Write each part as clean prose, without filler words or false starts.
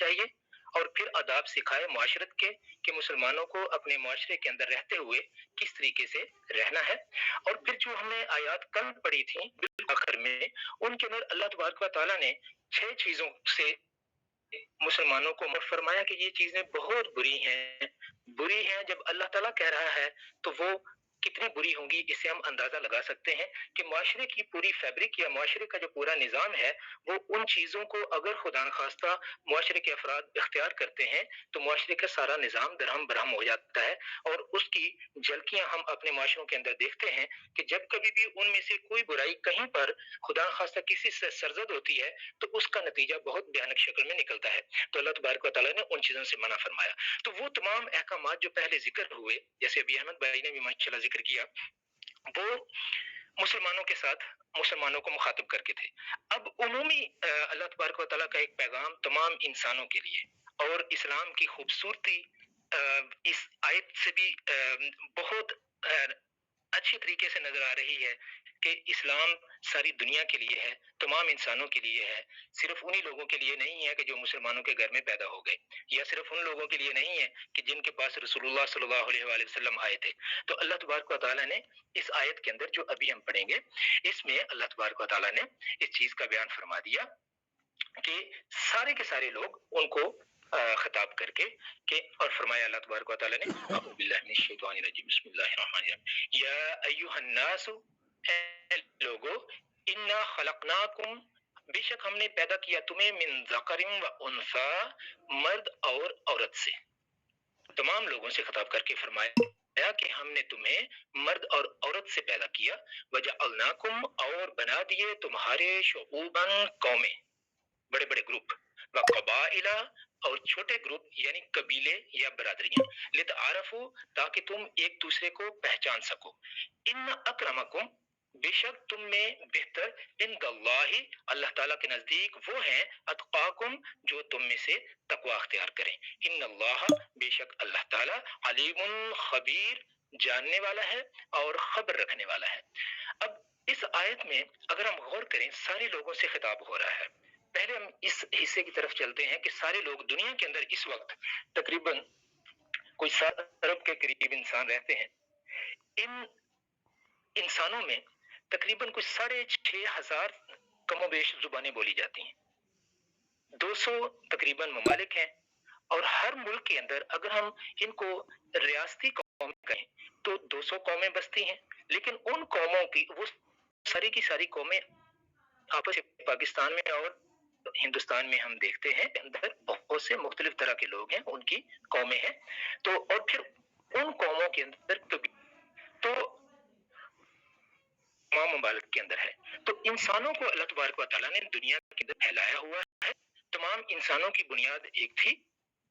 چاہیے، اور پھر آداب سکھائے معاشرت کے کہ مسلمانوں کو اپنے معاشرے کے اندر رہتے ہوئے کس طریقے سے رہنا ہے۔ اور پھر جو ہم نے آیات کل پڑھی تھیں بالآخر میں، ان کے اندر اللہ تبارک و تعالیٰ نے 6 چیزوں سے مسلمانوں کو فرمایا کہ یہ چیزیں بہت بری ہیں۔ جب اللہ تعالیٰ کہہ رہا ہے تو وہ کتنی بری ہوں گی، اس سے ہم اندازہ لگا سکتے ہیں کہ معاشرے کی پوری فیبرک یا معاشرے کا جو پورا نظام ہے وہ ان چیزوں کو اگر خدا نخواستہ معاشرے کے افراد اختیار کرتے ہیں تو معاشرے کا سارا نظام درہم برہم ہو جاتا ہے، اور اس کی جھلکیاں ہم اپنے معاشروں کے اندر دیکھتے ہیں کہ جب کبھی بھی ان میں سے کوئی برائی کہیں پر خدا نخواستہ کسی سے سرزد ہوتی ہے تو اس کا نتیجہ بہت بھیانک شکل میں نکلتا ہے۔ تو اللہ تبارک و تعالیٰ نے ان چیزوں سے منع فرمایا۔ تو وہ تمام احکامات جو پہلے ذکر ہوئے، جیسے ابھی احمد بھائی نے بھی ماشاءاللہ ذکر کیا، وہ مسلمانوں کے ساتھ مسلمانوں کو مخاطب کر کے تھے۔ اب عمومی اللہ تبارک و تعالیٰ کا ایک پیغام تمام انسانوں کے لیے، اور اسلام کی خوبصورتی اس آیت سے بھی بہت اچھی طریقے سے نظر آ رہی ہے کہ اسلام ساری دنیا کے لیے ہے، تمام انسانوں کے لیے ہے، صرف انہی لوگوں کے لیے نہیں ہے کہ جو مسلمانوں کے گھر میں پیدا ہو گئے، یا صرف ان لوگوں کے لیے نہیں ہے کہ جن کے پاس رسول اللہ صلی اللہ علیہ وآلہ وسلم آئے تھے۔ تو اللہ تبارک و تعالیٰ نے اس آیت کے اندر جو ابھی ہم پڑھیں گے، اس میں اللہ تبارک و تعالیٰ نے اس چیز کا بیان فرما دیا کہ سارے کے سارے لوگ ان کو خطاب کر کے کہ، اور فرمایا اللہ تبارک و تعالیٰ نے اعوذ باللہ من الشیطان الرجیم بسم اللہ الرحمن الرحیم یا ایھا الناس، اے لوگو، انا خلقناکم، بے شک ہم نے پیدا کیا تمہیں، من ذکر و انثی، مرد اور عورت سے۔ تمام لوگوں سے خطاب کر کے فرمایا کہ ہم نے تمہیں مرد اور عورت سے پیدا کیا، وجعلناکم، اور بنا دیے تمہارے شعوبا، قومیں، بڑے بڑے گروپ، وقبائل، اور چھوٹے گروپ یعنی قبیلے یا برادریاں، لتعارفوا، تاکہ تم ایک دوسرے کو پہچان سکو، ان اکرمکم، بے شک تم میں بہتر، عند اللہ، اللہ تعالیٰ کے نزدیک وہ ہیں، اتقاکم، جو تم میں سے تقوی اختیار کریں، ان اللہ، بے شک اللہ تعالیٰ، علیم خبیر، جاننے والا ہے اور خبر رکھنے والا ہے۔ اب اس آیت میں اگر ہم غور کریں، سارے لوگوں سے خطاب ہو رہا ہے۔ پہلے ہم اس حصے کی طرف چلتے ہیں کہ سارے لوگ دنیا کے اندر اس وقت تقریباً کوئی 7 ارب کے قریب انسان رہتے ہیں۔ ان انسانوں میں تقریباً کچھ 6,500 کم و بیش زبانیں بولی جاتی ہیں، 200 تقریباً ممالک ہیں، اور ہر ملک کے اندر اگر ہم ان کو ریاستی قوم کہیں تو 200 قومیں بستی ہیں، لیکن ان قوموں کی وہ ساری کی ساری قومیں آپس میں پاکستان میں اور ہندوستان میں ہم دیکھتے ہیں اندر بہت سے مختلف طرح کے لوگ ہیں، ان کی قومیں ہیں، تو اور پھر ان قوموں کے اندر تو تمام ممالک کے اندر ہے۔ تو انسانوں کو اللہ تبارک و تعالیٰ نے دنیا کے اندر پھیلایا ہوا ہے۔ تمام انسانوں کی بنیاد ایک تھی،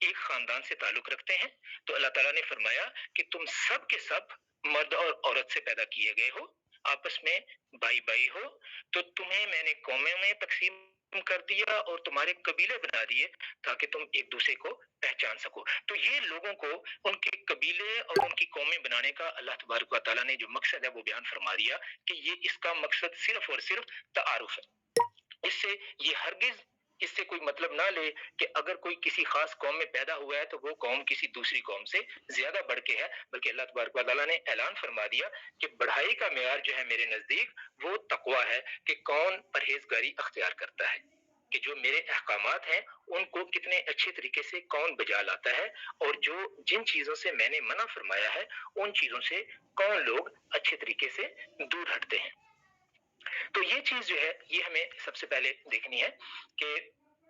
ایک خاندان سے تعلق رکھتے ہیں۔ تو اللہ تعالیٰ نے فرمایا کہ تم سب کے سب مرد اور عورت سے پیدا کیے گئے ہو، آپس میں بھائی بھائی ہو، تو تمہیں میں نے قوموں میں تقسیم کر دیا اور تمہارے قبیلے بنا دیے تاکہ تم ایک دوسرے کو پہچان سکو۔ تو یہ لوگوں کو ان کے قبیلے اور ان کی قومیں بنانے کا اللہ تبارک و تعالیٰ نے جو مقصد ہے وہ بیان فرما دیا کہ یہ اس کا مقصد صرف اور صرف تعارف ہے۔ اس سے یہ ہرگز اس سے کوئی مطلب نہ لے کہ اگر کوئی کسی خاص قوم میں پیدا ہوا ہے تو وہ قوم کسی دوسری قوم سے زیادہ بڑھ کے ہے، بلکہ اللہ تبارک و تعالیٰ نے اعلان فرما دیا کہ بڑھائی کا معیار جو ہے میرے نزدیک وہ تقوی ہے، کہ کون پرہیزگاری اختیار کرتا ہے، کہ جو میرے احکامات ہیں ان کو کتنے اچھے طریقے سے کون بجا لاتا ہے، اور جو جن چیزوں سے میں نے منع فرمایا ہے ان چیزوں سے کون لوگ اچھے طریقے سے دور ہٹتے ہیں۔ تو یہ چیز جو ہے یہ ہمیں سب سے پہلے دیکھنی ہے کہ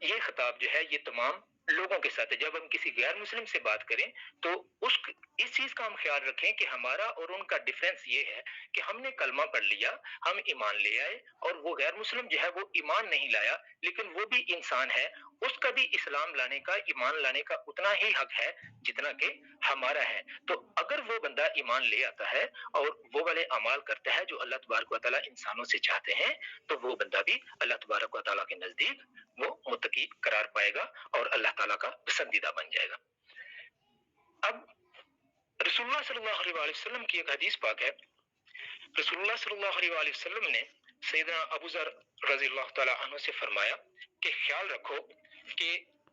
یہ خطاب جو ہے یہ تمام لوگوں کے ساتھ ہے۔ جب ہم کسی غیر مسلم سے بات کریں تو اس چیز کا ہم خیال رکھیں کہ ہمارا اور ان کا ڈیفرنس یہ ہے کہ ہم نے کلمہ پڑھ لیا، ہم ایمان لے آئے، اور وہ غیر مسلم جو ہے وہ ایمان نہیں لایا، لیکن وہ بھی انسان ہے، اس کا بھی اسلام لانے کا، ایمان لانے کا اتنا ہی حق ہے جتنا کہ ہمارا ہے۔ تو اگر وہ بندہ ایمان لے آتا ہے اور وہ والے اعمال کرتا ہے جو اللہ تبارک و تعالیٰ انسانوں سے چاہتے ہیں، تو وہ بندہ بھی اللہ تبارک و تعالیٰ کے نزدیک وہ متقی قرار پائے گا اور اللہ تعالیٰ کا پسندیدہ بن جائے گا۔ اب رسول اللہ صلی اللہ علیہ وآلہ وسلم کی ایک حدیث پاک ہے۔ رسول اللہ صلی اللہ علیہ وآلہ وسلم نے سیدنا ابو ذر رضی اللہ تعالیٰ عنہ سے فرمایا کہ خیال رکھو کہ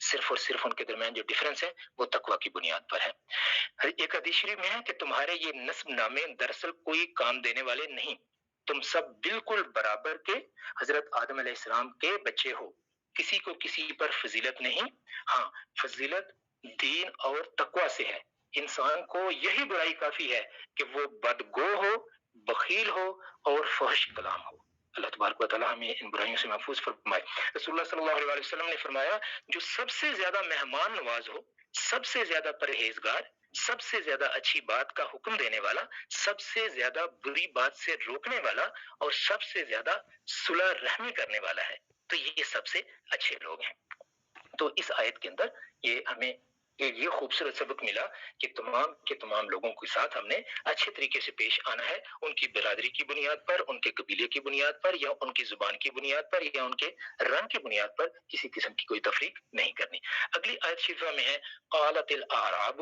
صرف اور صرف ان کے درمیان جو ڈفرنس ہے وہ تقوی کی بنیاد پر ہے۔ ایک حدیث شریف میں ہے کہ تمہارے یہ نسب نامے دراصل کوئی کام دینے والے نہیں، تم سب بالکل برابر کے حضرت آدم علیہ السلام کے بچے ہو، کسی کو کسی پر فضیلت نہیں، ہاں فضیلت دین اور تقوی سے ہے۔ انسان کو یہی برائی کافی ہے کہ وہ بدگو ہو، بخیل ہو اور فحش کلام ہو۔ اللہ تبارک و تعالی ہمیں ان برائیوں سے محفوظ فرمائے۔ رسول اللہ صلی اللہ علیہ وسلم نے فرمایا جو سب سے زیادہ مہمان نواز ہو، سب سے زیادہ پرہیزگار، سب سے زیادہ اچھی بات کا حکم دینے والا، سب سے زیادہ بری بات سے روکنے والا اور سب سے زیادہ صلح رحمی کرنے والا ہے، تو یہ سب سے اچھے لوگ ہیں۔ تو اس آیت کے اندر یہ ہمیں یہ خوبصورت سبق ملا کہ تمام کے تمام لوگوں کے ساتھ ہم نے اچھے طریقے سے پیش آنا ہے، ان کی برادری کی بنیاد پر، ان کے قبیلے کی بنیاد پر، یا ان کی زبان کی بنیاد پر، یا ان کے رنگ کی بنیاد پر کسی قسم کی کوئی تفریق نہیں کرنی۔ اگلی آیت شریفہ میں ہے قالت الاعراب،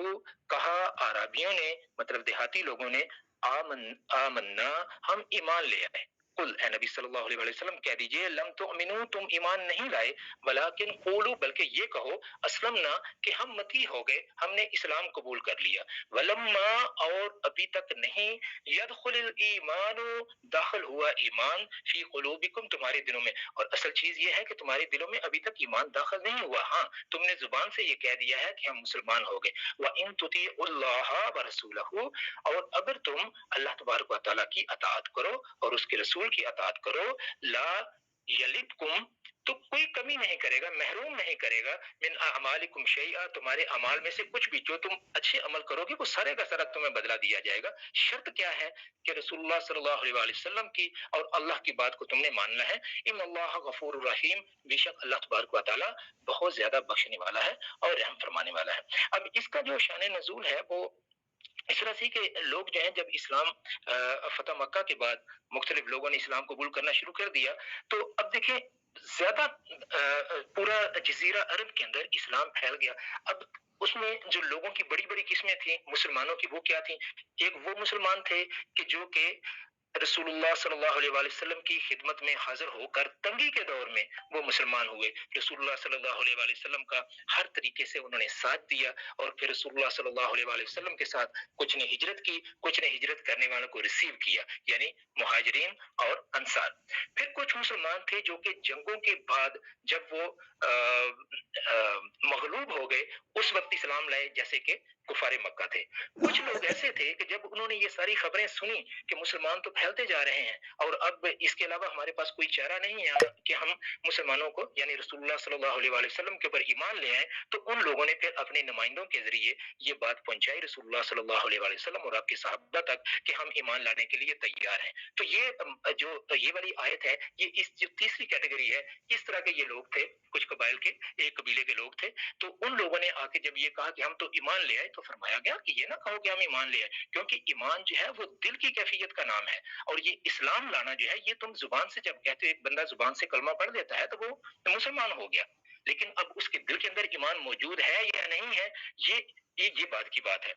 کہا اعرابیوں نے، مطلب دیہاتی لوگوں نے، آمنا، ہم ایمان لے آئے۔ قل، اے نبی صلی اللہ علیہ وسلم کہہ دیجئے، لم تؤمنو، تم ایمان نہیں لائے، ولیکن قولو، بلکہ یہ کہو، اسلمنا، کہ ہم متی ہو گئے، ہم نے اسلام قبول کر لیا، ولما، اور ابھی تک نہیں، یدخل الایمان، داخل ہوا ایمان، فی قلوبکم، تمہارے دلوں میں، اور اصل چیز یہ ہے کہ تمہارے دلوں میں ابھی تک ایمان داخل نہیں ہوا، ہاں تم نے زبان سے یہ کہہ دیا ہے کہ ہم مسلمان ہو گئے، وَإِن تُطِيعُوا اللَّهَ وَرَسُولَهُ، اور اگر تم اللہ تبارک و تعالیٰ کی اطاعت کرو اور اس کے رسول کی اطاعت کرو، لا یلدکم، تو کوئی کمی نہیں کرے گا، محروم نہیں کرے گا، من اعمالکم شیئا، تمہارے اعمال میں سے کچھ بھی جو تم اچھے عمل کرو گے وہ سارے کا سارا تمہیں بدلہ دیا جائے گا۔ شرط کیا ہے کہ رسول اللہ صلی اللہ علیہ وسلم کی اور اللہ کی بات کو تم نے ماننا ہے۔ ان اللہ غفور الرحیم، بے شک اللہ تبارک و تعالیٰ بہت زیادہ بخشنے والا ہے اور رحم فرمانے والا ہے۔ اب اس کا جو شان نزول ہے وہ اس طرح سے کہ لوگ جو ہیں جب اسلام فتح مکہ کے بعد مختلف لوگوں نے اسلام قبول کرنا شروع کر دیا، تو اب دیکھیں زیادہ پورا جزیرہ عرب کے اندر اسلام پھیل گیا۔ اب اس میں جو لوگوں کی بڑی بڑی قسمیں تھیں مسلمانوں کی، وہ کیا تھیں؟ ایک وہ مسلمان تھے کہ جو کہ رسول اللہ صلی اللہ علیہ وسلم کی خدمت میں حاضر ہو کر تنگی کے دور میں وہ مسلمان ہوئے، رسول اللہ صلی اللہ علیہ وسلم کا ہر طریقے سے انہوں نے ساتھ دیا، اور پھر رسول اللہ صلی اللہ علیہ وسلم کے ساتھ کچھ نے ہجرت کی، کچھ نے ہجرت کرنے والوں کو ریسیو کیا، یعنی مہاجرین اور انصار۔ پھر کچھ مسلمان تھے جو کہ جنگوں کے بعد جب وہ مغلوب ہو گئے اس وقت اسلام لائے، جیسے کہ کفار مکہ تھے۔ کچھ لوگ ایسے تھے کہ جب انہوں نے یہ ساری خبریں سنی کہ مسلمان تو پھیلتے جا رہے ہیں اور اب اس کے علاوہ ہمارے پاس کوئی چارہ نہیں ہے کہ ہم مسلمانوں کو یعنی رسول اللہ صلی اللہ علیہ وسلم کے اوپر ایمان لے آئیں، تو ان لوگوں نے پھر اپنے نمائندوں کے ذریعے یہ بات پہنچائی رسول اللہ صلی اللہ علیہ وسلم اور آپ کے صحابہ تک کہ ہم ایمان لانے کے لیے تیار ہیں۔ تو یہ والی آیت ہے، یہ اس جو تیسری کیٹیگری ہے، اس طرح کے یہ لوگ تھے، کچھ قبائل کے ایک قبیلے کے لوگ تھے، تو ان لوگوں نے آ کے جب یہ کہا کہ ہم تو ایمان لے آئے، تو فرمایا گیا کہ یہ نہ کہو کہ ہم ایمان لے آئے، کیونکہ ایمان جو ہے وہ دل کی کیفیت کا نام ہے، اور یہ اسلام لانا جو ہے یہ تم زبان سے جب کہتے ہو، ایک بندہ زبان سے کلمہ پڑھ دیتا ہے تو وہ مسلمان ہو گیا، لیکن اب اس کے دل کے اندر ایمان موجود ہے یا نہیں ہے، یہ بات کی بات ہے۔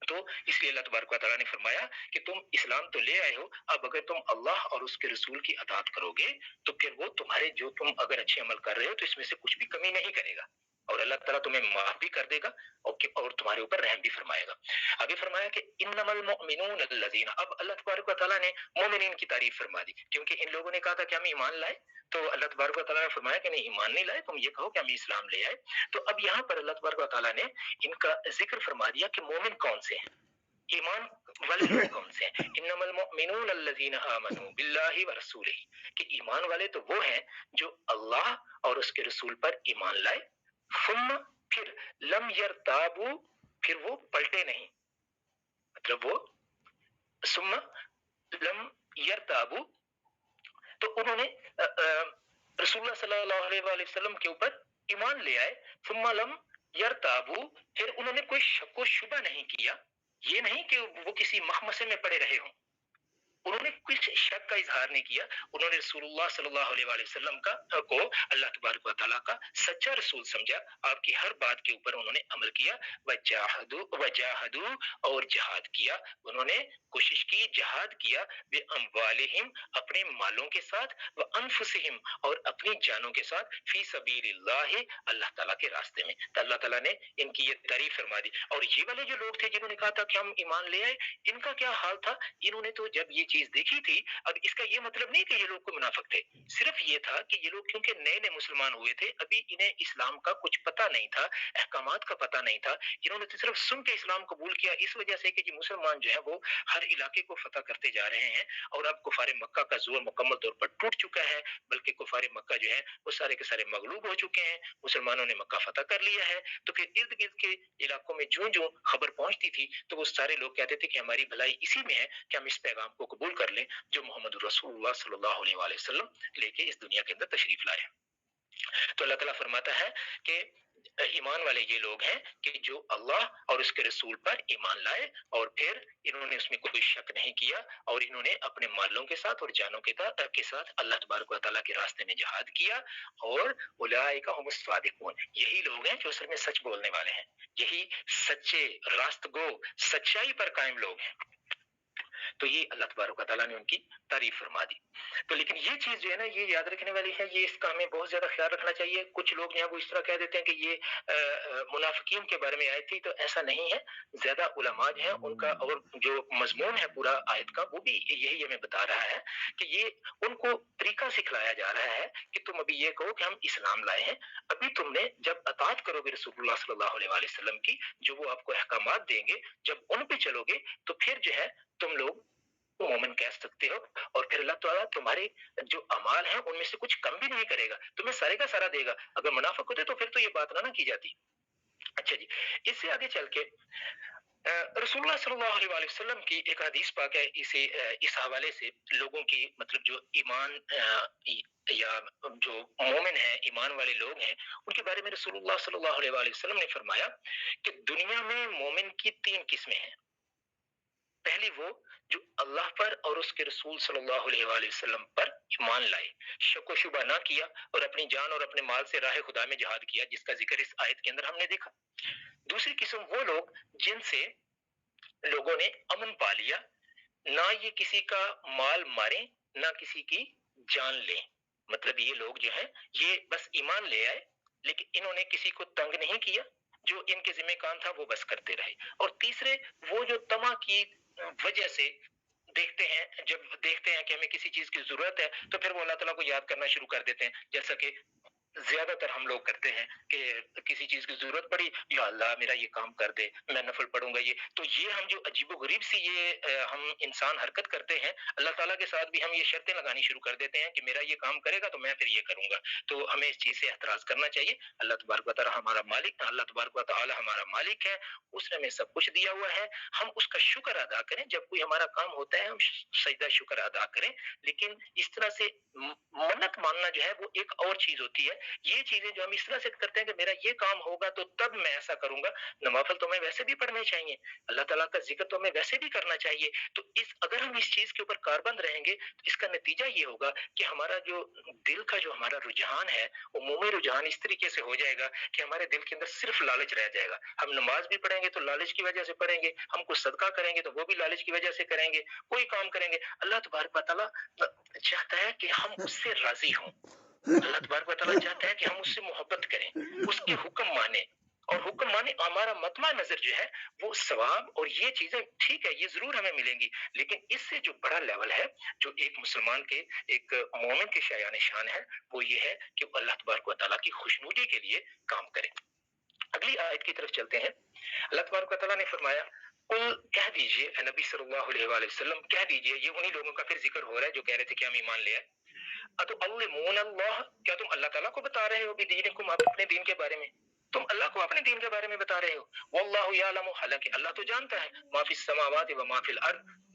تو اس لیے اللہ تبارک و تعالیٰ نے فرمایا کہ تم اسلام تو لے آئے ہو، اب اگر تم اللہ اور اس کے رسول کی اطاعت کرو گے تو پھر وہ تمہارے جو تم اگر اچھے عمل کر رہے ہو تو اس میں سے کچھ بھی کمی نہیں کرے گا، اور اللہ تعالیٰ تمہیں معاف بھی کر دے گا اور تمہارے اوپر رحم بھی فرمائے گا۔ آگے فرمایا کہ انما المؤمنون الذین، اب اللہ تبارک و تعالیٰ نے مومنین کی تعریف فرما دی، کیونکہ ان لوگوں نے کہا تھا کہ ہم ایمان لائے، تو اللہ تبارک و تعالیٰ نے فرمایا کہ نہیں ایمان نہیں لائے، تم یہ کہو کہ ہم اسلام لے آئے۔ تو اب یہاں پر اللہ تبارک و تعالیٰ نے ان کا ذکر فرما دیا کہ مومن کون سے ہیں، ایمان والے لوگ کون سے ہیں۔ انما المؤمنون الذین آمنوا باللہ ورسولہ، کہ ایمان والے تو وہ ہیں جو اللہ اور اس کے رسول پر ایمان لائے، ثم، پھر، لم یرتابوا، پھر وہ پلٹے نہیں، مطلب وہ ثم لم یرتابوا، تو انہوں نے رسول اللہ صلی اللہ علیہ وآلہ وسلم کے اوپر ایمان لے آئے، ثم لم یرتابوا، پھر انہوں نے کوئی شک و شبہ نہیں کیا، یہ نہیں کہ وہ کسی مخمصے میں پڑے رہے ہوں، انہوں نے کچھ شک کا اظہار نہیں کیا. انہوں نے رسول اللہ صلی اللہ علیہ وآلہ وسلم کو اللہ تبارک و تعالیٰ کا سچا رسول سمجھا. آپ کی ہر بات کے اوپر انہوں نے عمل کیا. وجاہدوا اور جہاد کیا. انہوں نے کوشش کی، جہاد کیا. باموالہم اپنے مالوں کے ساتھ، وانفسہم اور اپنی جانوں کے ساتھ، فی سبیل اللہ اللہ تعالیٰ کے راستے میں. تو اللہ تعالیٰ نے ان کی یہ تعریف فرما دی. اور یہ والے جو لوگ تھے جنہوں نے کہا تھا کہ ہم ایمان لے آئے، ان کا کیا حال تھا؟ انہوں نے تو جب یہ چیز دیکھی تھی، اب اس کا یہ مطلب نہیں کہ یہ لوگ کو منافق تھے، صرف یہ تھا کہ یہ لوگ کیونکہ نئے نئے مسلمان ہوئے تھے، ابھی انہیں اسلام کا کچھ پتہ نہیں تھا، احکامات کا پتہ نہیں تھا. انہوں نے تو صرف سن کے اسلام قبول کیا، اس وجہ سے کہ یہ مسلمان جو ہے وہ ہر علاقے کو فتح کرتے جا رہے ہیں، اور اب کفار مکہ کا زور مکمل طور پر ٹوٹ چکا ہے، بلکہ کفار مکہ جو ہے وہ سارے کے سارے مغلوب ہو چکے ہیں، مسلمانوں نے مکہ فتح کر لیا ہے. تو پھر ارد گرد کے علاقوں میں جو جو خبر پہنچتی تھی تو وہ سارے لوگ کہتے تھے کہ ہماری بھلائی اسی میں ہے کہ ہم اس پیغام کو قبول کر لیں جو محمد رسول اللہ صلی اللہ علیہ وآلہ وسلم لے کے اس دنیا کے اندر تشریف لائے. تو اللہ تعالیٰ فرماتا ہے کہ ایمان والے یہ لوگ ہیں کہ جو اللہ اور اس کے رسول پر ایمان لائے اور پھر انہوں نے اس میں کوئی شک نہیں کیا، اور انہوں نے اپنے مالوں کے ساتھ اور جانوں کے ساتھ اللہ تبارک و تعالیٰ کے راستے میں جہاد کیا. اور اولئک هم الصادقون، یہی لوگ ہیں جو اصل میں سچ بولنے والے ہیں، یہی سچے راست گو سچائی پر قائم لوگ ہیں. تو یہ اللہ تبارک و تعالیٰ نے ان کی تعریف فرما دی. تو لیکن یہ چیز جو ہے نا یہ یاد رکھنے والی ہے، یہ اس کا ہمیں بہت زیادہ خیال رکھنا چاہیے. کچھ لوگ جو ہے وہ اس طرح کہہ دیتے ہیں کہ یہ منافقین کے بارے میں آیت تھی، تو ایسا نہیں ہے. زیادہ علماء جو ہیں ان کا اور جو مضمون ہے پورا آیت کا وہ بھی یہی ہمیں بتا رہا ہے کہ یہ ان کو طریقہ سکھلایا جا رہا ہے کہ تم ابھی یہ کہو کہ ہم اسلام لائے ہیں، ابھی تم نے جب اطاعت کرو گے رسول اللہ صلی اللہ علیہ وآلہ وسلم کی، جو وہ آپ کو احکامات دیں گے، جب ان پہ چلو گے تو پھر جو ہے تم لوگ مومن کہہ سکتے ہو، اور پھر اللہ تعالیٰ تمہارے جو اعمال ہیں ان میں سے کچھ کم بھی نہیں کرے گا، تمہیں سارے کا سارا دے گا. اگر منافق ہوتے تو پھر تو یہ بات نہ کی جاتی. اچھا جی، اس سے آگے چل کے رسول اللہ صلی اللہ علیہ وآلہ وسلم کی ایک حدیث پاک ہے، اس حوالے سے لوگوں کی مطلب جو ایمان یا جو مومن ہیں، ایمان والے لوگ ہیں، ان کے بارے میں رسول اللہ صلی اللہ علیہ وآلہ وسلم نے فرمایا کہ دنیا میں مومن کی 3 قسمیں ہیں. پہلی وہ جو اللہ پر اور اس کے رسول صلی اللہ علیہ وآلہ وسلم پر ایمان لائے، شک و شبہ نہ کیا، اور اپنی جان اور اپنے مال سے راہ خدا میں جہاد کیا، جس کا ذکر اس آیت کے اندر ہم نے دیکھا. دوسری قسم وہ لوگ جن سے لوگوں نے امن پا لیا، نہ یہ کسی کا مال مارے نہ کسی کی جان لیں. مطلب یہ لوگ جو ہیں یہ بس ایمان لے آئے لیکن انہوں نے کسی کو تنگ نہیں کیا، جو ان کے ذمہ کام تھا وہ بس کرتے رہے. اور تیسرے وہ جو طمع کی وجہ سے جب دیکھتے ہیں کہ ہمیں کسی چیز کی ضرورت ہے تو پھر وہ اللہ تعالیٰ کو یاد کرنا شروع کر دیتے ہیں، جیسا کہ زیادہ تر ہم لوگ کرتے ہیں کہ کسی چیز کی ضرورت پڑی، یا اللہ میرا یہ کام کر دے، میں نفل پڑھوں گا. یہ ہم جو عجیب و غریب سی ہم انسان حرکت کرتے ہیں، اللہ تعالیٰ کے ساتھ بھی ہم یہ شرطیں لگانی شروع کر دیتے ہیں کہ میرا یہ کام کرے گا تو میں پھر یہ کروں گا. تو ہمیں اس چیز سے احتراز کرنا چاہیے. اللہ تبارک و تعالیٰ ہمارا مالک، اللہ تبارک و تعالیٰ ہمارا مالک ہے، اس نے ہمیں سب کچھ دیا ہوا ہے. ہم اس کا شکر ادا کریں، جب کوئی ہمارا کام ہوتا ہے ہم سجدہ شکر ادا کریں. لیکن اس طرح سے منت ماننا جو ہے وہ ایک اور چیز ہوتی ہے. یہ چیزیں جو ہم اس طرح سے کرتے ہیں کہ میرا یہ کام ہوگا تو تب میں ایسا کروں گا. نوافل تو ہمیں ویسے بھی پڑھنے چاہیے، اللہ تعالیٰ کا ذکر تو ہمیں ویسے بھی کرنا چاہیے. تو اگر ہم اس چیز کے اوپر کاربند رہیں گے تو اس کا نتیجہ یہ ہوگا کہ ہمارا جو دل کا جو ہمارا رجحان ہے، عمومی رجحان اس طریقے سے ہو جائے گا کہ ہمارے دل کے اندر صرف لالچ رہ جائے گا. ہم نماز بھی پڑھیں گے تو لالچ کی وجہ سے پڑھیں گے، ہم کچھ صدقہ کریں گے تو وہ بھی لالچ کی وجہ سے کریں گے، کوئی کام کریں گے. اللہ تبارک و تعالیٰ چاہتا ہے کہ ہم اس سے راضی ہوں. اللہ تبارک و تعالیٰ چاہتا ہے کہ ہم اس سے محبت کریں، اس کے حکم مانیں، اور حکم مانے ہمارا مطمع نظر جو ہے وہ ثواب اور یہ چیزیں ٹھیک ہے یہ ضرور ہمیں ملیں گی. لیکن اس سے جو بڑا لیول ہے جو ایک مسلمان کے ایک مومن کے شایان شان ہے وہ یہ ہے کہ وہ اللہ تبارک و تعالیٰ کی خوشنودی کے لیے کام کرے. اگلی آیت کی طرف چلتے ہیں. اللہ تبارک و تعالیٰ نے فرمایا قل کہہ دیجئے، اے نبی صلی اللہ علیہ وآلہ وسلم کہہ دیجئے. یہ انہی لوگوں کا پھر ذکر ہو رہا ہے جو کہہ رہے تھے کہ ہم ایمان لے آئے. اتعلمون اللہ، کیا تم اللہ تعالیٰ کو بتا رہے ہو بدینکم، اپنے دین کے بارے میں؟ تم اللہ کو اپنے دین کے بارے میں بتا رہے ہو. واللہ یعلم، حالانکہ اللہ تو جانتا ہے ما فی السماوات و ما فی الارض،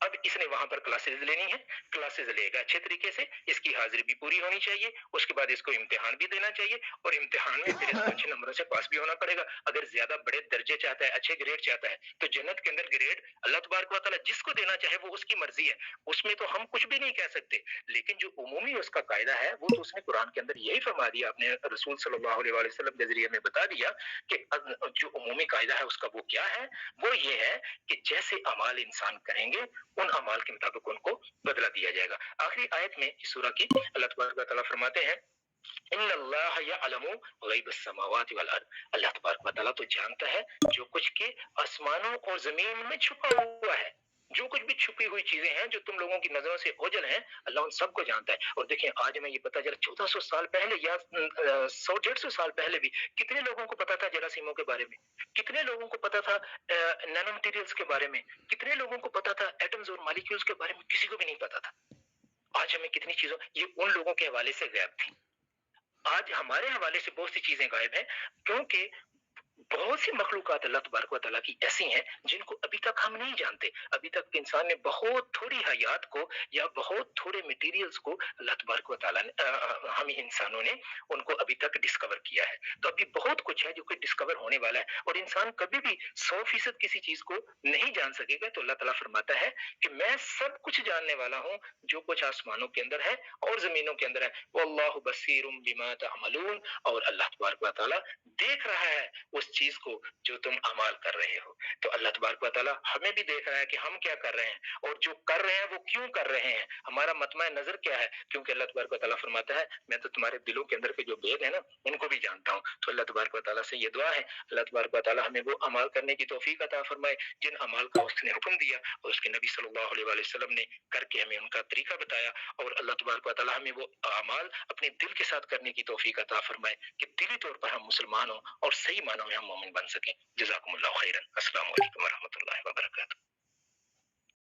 اب اس نے وہاں پر کلاسز لینی ہے، کلاسز لے گا اچھے طریقے سے، اس کی حاضری بھی پوری ہونی چاہیے، اس کے بعد اس کو امتحان بھی دینا چاہیے، اور امتحان میں پھر اس کو اچھے نمبروں سے پاس بھی ہونا پڑے گا۔ اگر زیادہ بڑے درجے چاہتا ہے، اچھے گریڈ چاہتا ہے، تو جنت کے اندر گریڈ اللہ تبارک و تعالیٰ جس کو دینا چاہے وہ اس کی مرضی ہے، اس میں تو ہم کچھ بھی نہیں کہہ سکتے، لیکن جو عمومی اس کا قاعدہ ہے وہ تو اس نے قرآن کے اندر یہی فرما دیا، اپنے رسول صلی اللہ علیہ وآلہ وسلم کے ذریعے میں بتا دیا کہ جو عمومی قاعدہ ہے اس کا وہ کیا ہے، وہ یہ ہے کہ جیسے اعمال انسان کریں گے ان اعمال کے مطابق ان کو بدلہ دیا جائے گا۔ آخری آیت میں اس سورہ کی اللہ تبارک و تعالیٰ فرماتے ہیں ان اللہ یعلم غیب السماوات والارض، اللہ تبارک و تعالیٰ تو جانتا ہے جو کچھ کے آسمانوں اور زمین میں چھپا ہوا ہے، جو کچھ بھی چھپی ہوئی چیزیں ہیں جو تم لوگوں کی نظروں سے اوجھل ہیں، اللہ ان سب کو جانتا ہے۔ اور دیکھیں آج ہمیں یہ پتا چلا 1400 سال پہلے یا 100 150 سال پہلے بھی کتنے لوگوں کو پتا تھا جراثیموں کے بارے میں، کتنے لوگوں کو پتا تھا نینو مٹیریلز کے بارے میں، کتنے لوگوں کو پتا تھا ایٹمز اور مالیکیولز کے بارے میں، کسی کو بھی نہیں پتا تھا۔ آج ہمیں کتنی چیزوں، یہ ان لوگوں کے حوالے سے غائب تھی، آج ہمارے حوالے سے بہت سی چیزیں غائب ہیں، کیونکہ بہت سی مخلوقات اللہ تبارک و تعالیٰ کی ایسی ہیں جن کو ابھی تک ہم نہیں جانتے، ابھی تک انسان نے بہت تھوڑی حیات کو یا بہت تھوڑے میٹیریلز کو اللہ تبارک و تعالیٰ نے ہم انسانوں نے ان کو ابھی تک ڈسکور کیا ہے، تو ابھی بہت کچھ ہے جو کہ ڈسکور ہونے والا ہے، اور انسان کبھی بھی 100% کسی چیز کو نہیں جان سکے گا۔ تو اللہ تعالیٰ فرماتا ہے کہ میں سب کچھ جاننے والا ہوں، جو کچھ آسمانوں کے اندر ہے اور زمینوں کے اندر ہے، واللہ بصیر بما تعملون، اور اللہ تبارک و تعالیٰ دیکھ رہا ہے اس چیز کو جو تم اعمال کر رہے ہو۔ تو اللہ تبارک و تعالیٰ ہمیں بھی دیکھ رہا ہے کہ ہم کیا کر رہے ہیں، اور جو کر رہے ہیں وہ کیوں کر رہے ہیں، ہمارا مطمع نظر کیا ہے، کیونکہ اللہ تبارک و تعالیٰ فرماتا ہے میں تو تمہارے دلوں کے اندر کے جو بید ہیں نا ان کو بھی جانتا ہوں۔ تو اللہ تبارک و تعالیٰ سے یہ دعا ہے اللہ تبارک و تعالیٰ ہمیں وہ اعمال کرنے کی توفیق عطا فرمائے جن اعمال کا اس نے حکم دیا اور اس کے نبی صلی اللہ علیہ وآلہ وسلم نے کر کے ہمیں ان کا طریقہ بتایا، اور اللہ تبارک و تعالیٰ ہمیں وہ اعمال اپنے دل کے ساتھ کرنے کی توفیق عطا فرمائے کہ دلی طور پر ہم مسلمان ہوں اور صحیح معنوں میں ہم مومن بن سکیں۔ جزاکم اللہ خیرا، السلام علیکم ورحمۃ اللہ وبرکاتہ۔